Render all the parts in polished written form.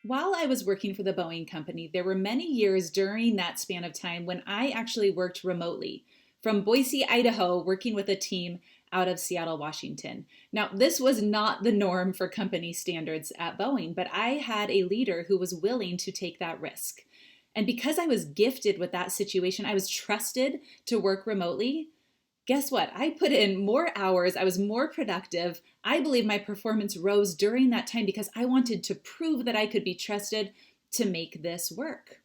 While I was working for the Boeing company, there were many years during that span of time when I actually worked remotely from Boise, Idaho, working with a team out of Seattle, Washington. Now, this was not the norm for company standards at Boeing, but I had a leader who was willing to take that risk. And because I was gifted with that situation, I was trusted to work remotely. Guess what? I put in more hours. I was more productive. I believe my performance rose during that time because I wanted to prove that I could be trusted to make this work.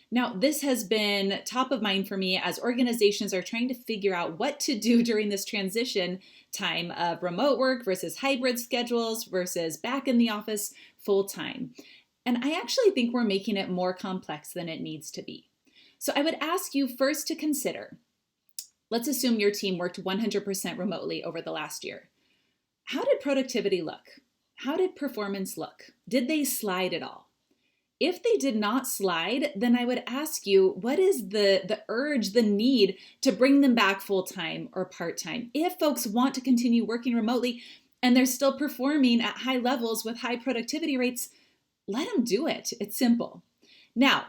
Now, this has been top of mind for me as organizations are trying to figure out what to do during this transition time of remote work versus hybrid schedules versus back in the office full time. And I actually think we're making it more complex than it needs to be. So I would ask you first to consider, let's assume your team worked 100% remotely over the last year. How did productivity look? How did performance look? Did they slide at all? If they did not slide, then I would ask you, what is the urge, the need to bring them back full-time or part-time? If folks want to continue working remotely and they're still performing at high levels with high productivity rates, let them do it. It's simple. Now,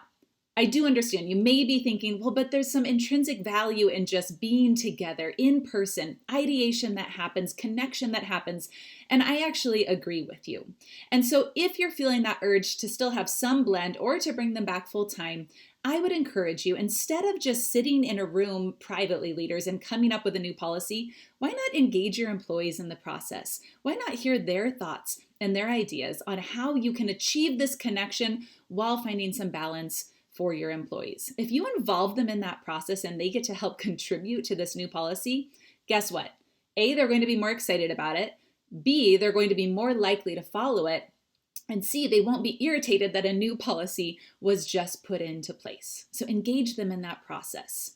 I do understand you may be thinking, well, but there's some intrinsic value in just being together in person, ideation that happens, connection that happens. And I actually agree with you. And so if you're feeling that urge to still have some blend or to bring them back full time, I would encourage you, instead of just sitting in a room privately, leaders, and coming up with a new policy, why not engage your employees in the process? Why not hear their thoughts and their ideas on how you can achieve this connection while finding some balance for your employees? If you involve them in that process and they get to help contribute to this new policy, guess what? A, they're going to be more excited about it. B, they're going to be more likely to follow it. And C, they won't be irritated that a new policy was just put into place. So engage them in that process.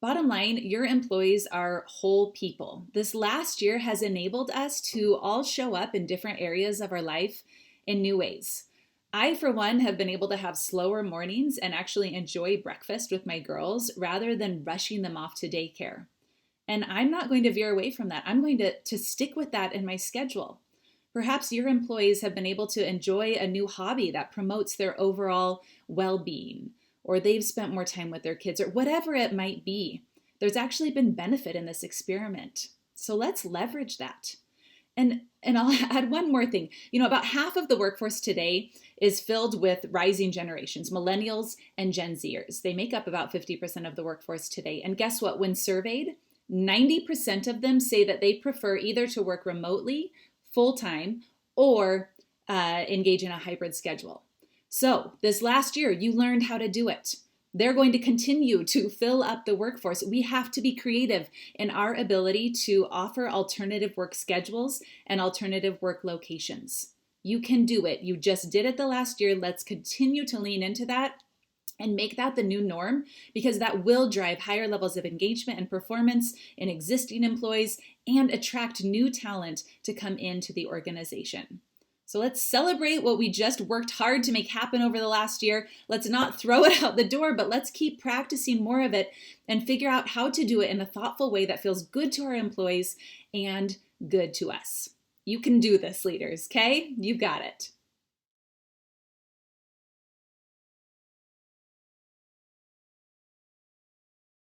Bottom line, your employees are whole people. This last year has enabled us to all show up in different areas of our life in new ways. I, for one, have been able to have slower mornings and actually enjoy breakfast with my girls rather than rushing them off to daycare. And I'm not going to veer away from that. I'm going to stick with that in my schedule. Perhaps your employees have been able to enjoy a new hobby that promotes their overall well-being, or they've spent more time with their kids, or whatever it might be. There's actually been benefit in this experiment. So let's leverage that. And I'll add one more thing. About half of the workforce today is filled with rising generations, millennials and Gen Zers. They make up about 50% of the workforce today. And guess what? When surveyed, 90% of them say that they prefer either to work remotely, full-time, or engage in a hybrid schedule. So this last year, you learned how to do it. They're going to continue to fill up the workforce. We have to be creative in our ability to offer alternative work schedules and alternative work locations. You can do it. You just did it the last year. Let's continue to lean into that and make that the new norm, because that will drive higher levels of engagement and performance in existing employees and attract new talent to come into the organization. So let's celebrate what we just worked hard to make happen over the last year. Let's not throw it out the door, but let's keep practicing more of it and figure out how to do it in a thoughtful way that feels good to our employees and good to us. You can do this, leaders, okay? You've got it.